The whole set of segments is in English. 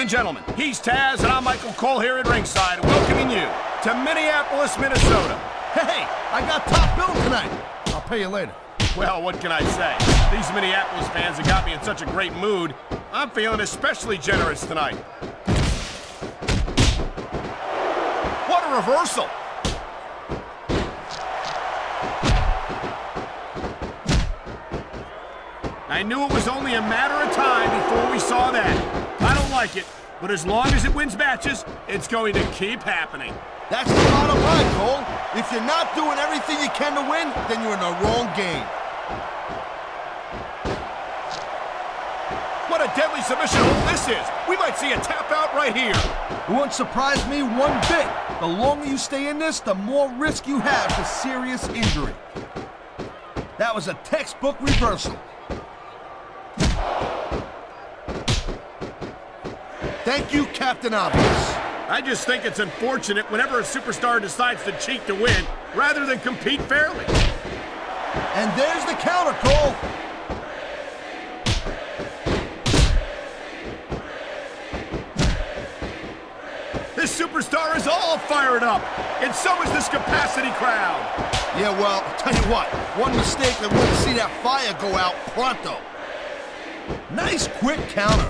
and gentlemen, he's Taz and I'm Michael Cole here at ringside, welcoming you to Minneapolis, Minnesota. Hey, I got top billing tonight. I'll pay you later. Well, what can I say? These Minneapolis fans have got me in such a great mood. I'm feeling especially generous tonight. What a reversal! I knew it was only a matter of time before we saw that. I don't like it, but as long as it wins matches, it's going to keep happening. That's the bottom line, Cole. If you're not doing everything you can to win, then you're in the wrong game. What a deadly submission hold this is. We might see a tap out right here. It wouldn't surprise me one bit. The longer you stay in this, the more risk you have for serious injury. That was a textbook reversal. Thank you, Captain Obvious. I just think it's unfortunate whenever a superstar decides to cheat to win rather than compete fairly. And there's the counter, Cole. This superstar is all fired up, and so is this capacity crowd. Yeah, well, I'll tell you what, one mistake and we'll see that fire go out pronto. Nice quick counter.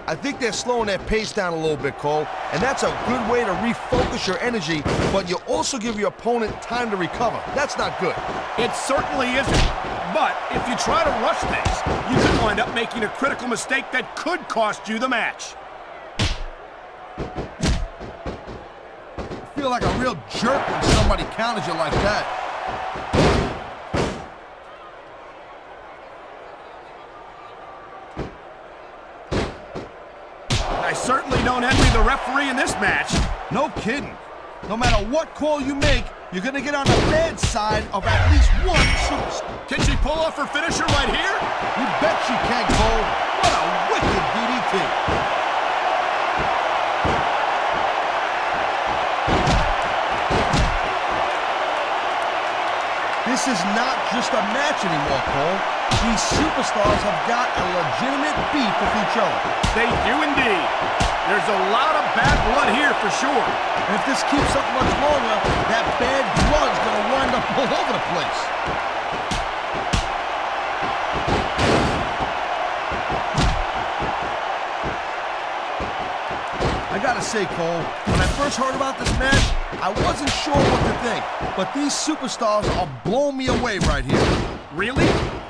I think they're slowing their pace down a little bit, Cole, and that's a good way to refocus your energy, but you also give your opponent time to recover. That's not good. It certainly isn't. But if you try to rush things, you could wind up making a critical mistake that could cost you the match. I feel like a real jerk when somebody counters you like that. I certainly don't envy the referee in this match. No kidding. No matter what call you make, you're gonna get on the bad side of at least one superstar. Can she pull off her finisher right here? You bet she can, Cole. What a wicked DDT. This is not just a match anymore, Cole. These superstars have got a legitimate beef with each other. They do indeed. There's a lot of bad blood here for sure. And if this keeps up much longer, that bad blood's gonna wind up all over the place. I gotta say, Cole, when I first heard about this match, I wasn't sure what to think, but these superstars are blowing me away right here. Really?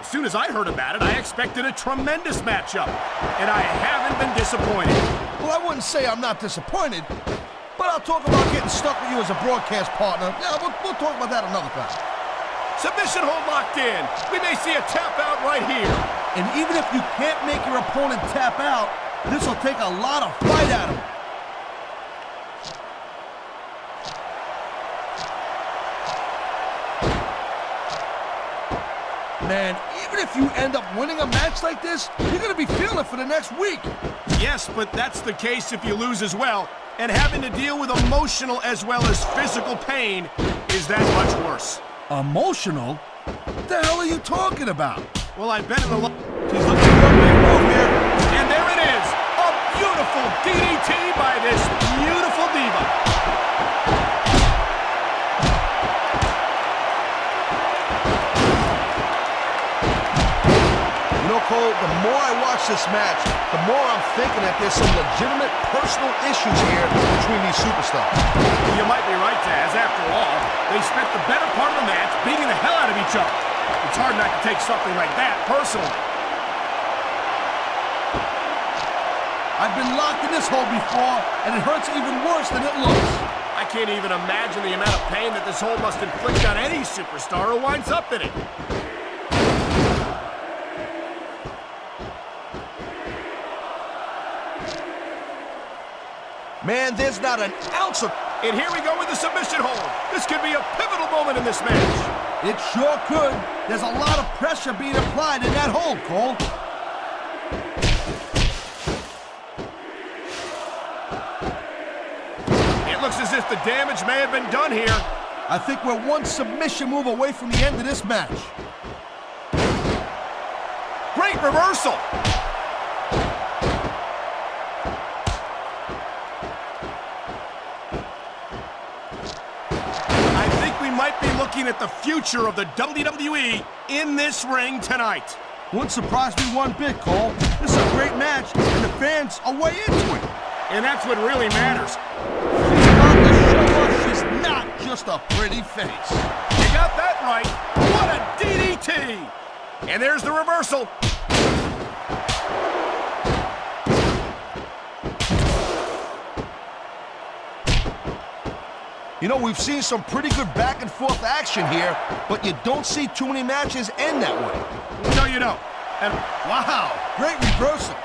As soon as I heard about it, I expected a tremendous matchup, and I haven't been disappointed. Well, I wouldn't say I'm not disappointed, but I'll talk about getting stuck with you as a broadcast partner. Yeah, we'll talk about that another time. Submission hold locked in. We may see a tap out right here. And even if you can't make your opponent tap out, this will take a lot of fight out of him. Man, even if you end up winning a match like this, you're going to be feeling it for the next week. Yes, but that's the case if you lose as well. And having to deal with emotional as well as physical pain is that much worse. Emotional? What the hell are you talking about? Well, I've been in the... She's looking for a big move here. And there it is! A beautiful DDT by this beautiful diva. You know, Cole, the more I watch this match, the more I'm thinking that there's some legitimate personal issues here between these superstars. You might be right, Taz. After all, they spent the better part of the match beating the hell out of each other. It's hard not to take something like that personally. I've been locked in this hole before, and it hurts even worse than it looks. I can't even imagine the amount of pain that this hole must inflict on any superstar who winds up in it. Man, there's not an ounce of... And here we go with the submission hold. This could be a pivotal moment in this match. It sure could. There's a lot of pressure being applied in that hold, Cole. It looks as if the damage may have been done here. I think we're one submission move away from the end of this match. Great reversal. I think we might be looking at the future of the WWE in this ring tonight. Wouldn't surprise me one bit, Cole. This is a great match, and the fans are way into it. And that's what really matters. She's got to show us she's not just a pretty face. You got that right. What a DDT! And there's the reversal. You know, we've seen some pretty good back and forth action here, but you don't see too many matches end that way. No, you don't. And wow, great reversal.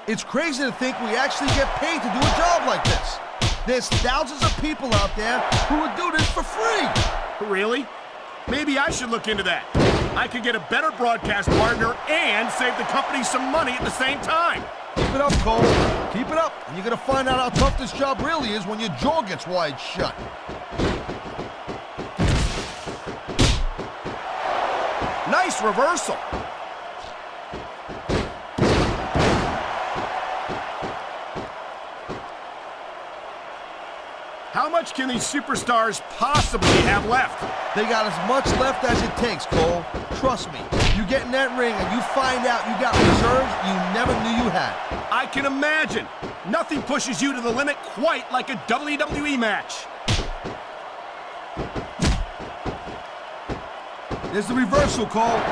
It's crazy to think we actually get paid to do a job like this. There's thousands of people out there who would do this for free. Really? Maybe I should look into that. I could get a better broadcast partner and save the company some money at the same time. Keep it up, Cole. Keep it up. And you're going to find out how tough this job really is when your jaw gets wide shut. Nice reversal. How much can these superstars possibly have left? They got as much left as it takes, Cole. Trust me, you get in that ring and you find out you got reserves you never knew you had. I can imagine. Nothing pushes you to the limit quite like a WWE match. There's the reversal, Cole.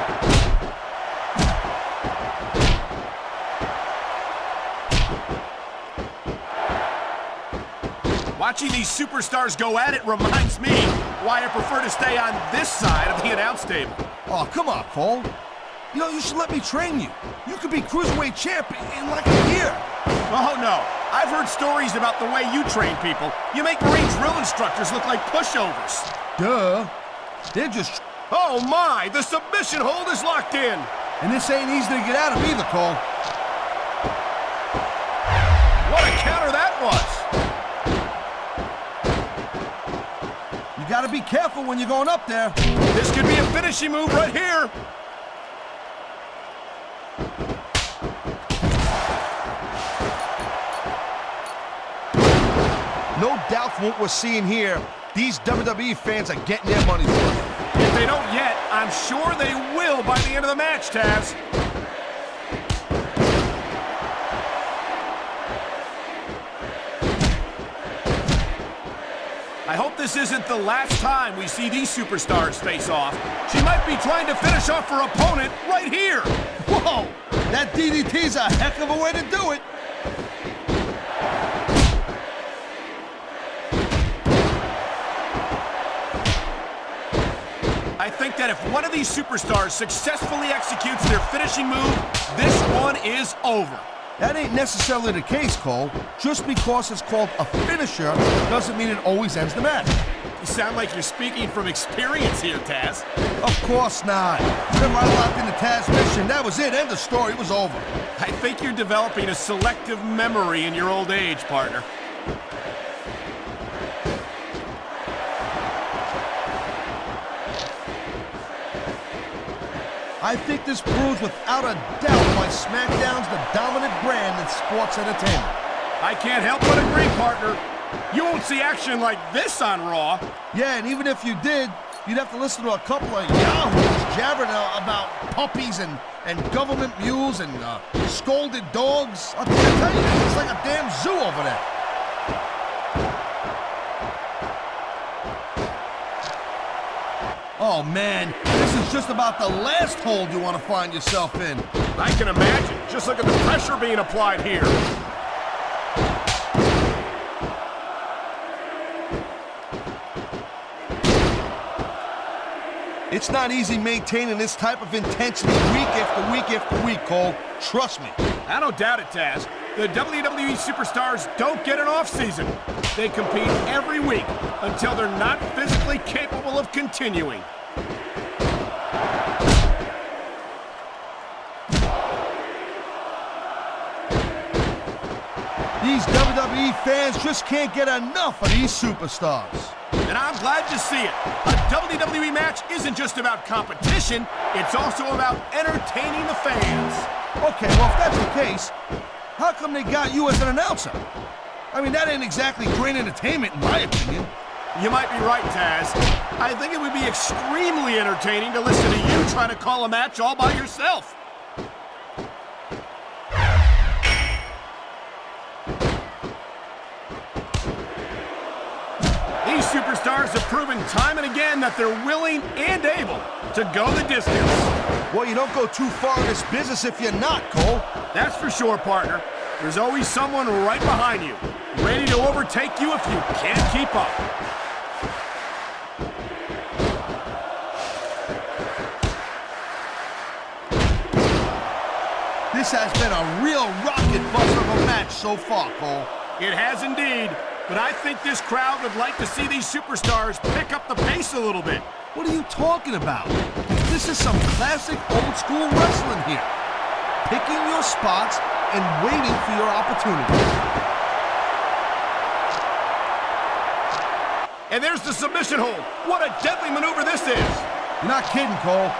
Watching these superstars go at it reminds me why I prefer to stay on this side of the announce table. Oh, come on, Cole. You know, you should let me train you. You could be Cruiserweight champ in like a year. Oh, no. I've heard stories about the way you train people. You make Marine drill instructors look like pushovers. Duh. They're just... Oh, my! The submission hold is locked in. And this ain't easy to get out of either, Cole. What a counter that was. You gotta be careful when you're going up there. This could be a finishing move right here. No doubt from what we're seeing here, these WWE fans are getting their money's worth. If they don't yet, I'm sure they will by the end of the match, Taz. I hope this isn't the last time we see these superstars face off. She might be trying to finish off her opponent right here. Whoa! That DDT's a heck of a way to do it. I think that if one of these superstars successfully executes their finishing move, this one is over. That ain't necessarily the case, Cole. Just because it's called a finisher doesn't mean it always ends the match. You sound like you're speaking from experience here, Taz. Of course not. Remember, I locked into Taz's mission. That was it. End of story. It was over. I think you're developing a selective memory in your old age, partner. I think this proves without a doubt why SmackDown's the dominant brand in sports entertainment. I can't help but agree, partner. You won't see action like this on Raw. Yeah, and even if you did, you'd have to listen to a couple of yahoos jabbering about puppies and government mules and scolded dogs. I'll tell you, it's like a damn zoo over there. Oh, man, this is just about the last hold you want to find yourself in. I can imagine. Just look at the pressure being applied here. It's not easy maintaining this type of intensity week after week after week, Cole. Trust me. I don't doubt it, Taz. The WWE superstars don't get an off-season. They compete every week until they're not physically capable of continuing. These WWE fans just can't get enough of these superstars. And I'm glad to see it. A WWE match isn't just about competition, it's also about entertaining the fans. Okay, well, if that's the case, how come they got you as an announcer? I mean, that ain't exactly great entertainment, in my opinion. You might be right, Taz. I think it would be extremely entertaining to listen to you try to call a match all by yourself. These superstars have proven time and again that they're willing and able to go the distance. Well, you don't go too far in this business if you're not, Cole. That's for sure, partner. There's always someone right behind you, ready to overtake you if you can't keep up. This has been a real rocket bust of a match so far, Cole. It has indeed, but I think this crowd would like to see these superstars pick up the pace a little bit. What are you talking about? This is some classic old-school wrestling here. Picking your spots and waiting for your opportunity. And there's the submission hold. What a deadly maneuver this is. You're not kidding, Cole.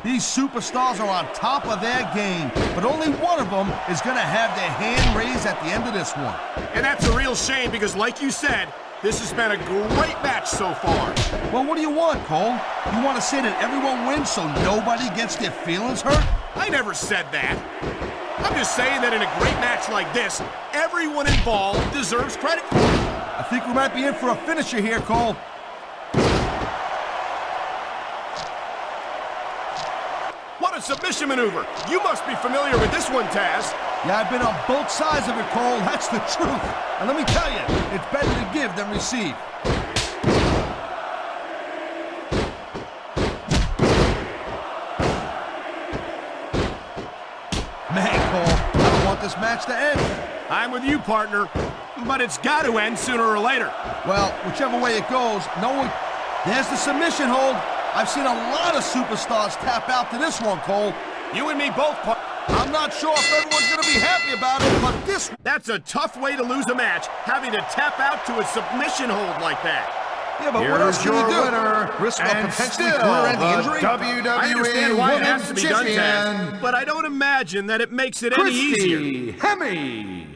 These superstars are on top of their game, but only one of them is going to have their hand raised at the end of this one. And that's a real shame because, like you said, this has been a great match so far. Well, what do you want, Cole? You want to say that everyone wins so nobody gets their feelings hurt? I never said that. I'm just saying that in a great match like this, everyone involved deserves credit for it. I think we might be in for a finisher here, Cole. What a submission maneuver. You must be familiar with this one, Taz. Yeah, I've been on both sides of it, Cole. That's the truth. And let me tell you, it's better to give than receive. Man, Cole, I don't want this match to end. I'm with you, partner. But it's got to end sooner or later. Well, whichever way it goes, no one... There's the submission hold. I've seen a lot of superstars tap out to this one, Cole. You and me both, I'm not sure if everyone's going to be happy about it, but this... That's a tough way to lose a match, having to tap out to a submission hold like that. Yeah, but what else can you do? Winner, risk a and potentially still career-ending injury? WWE I understand why it has to be done, Champion, Taz, but I don't imagine that it makes it any easier. Christy Hemme.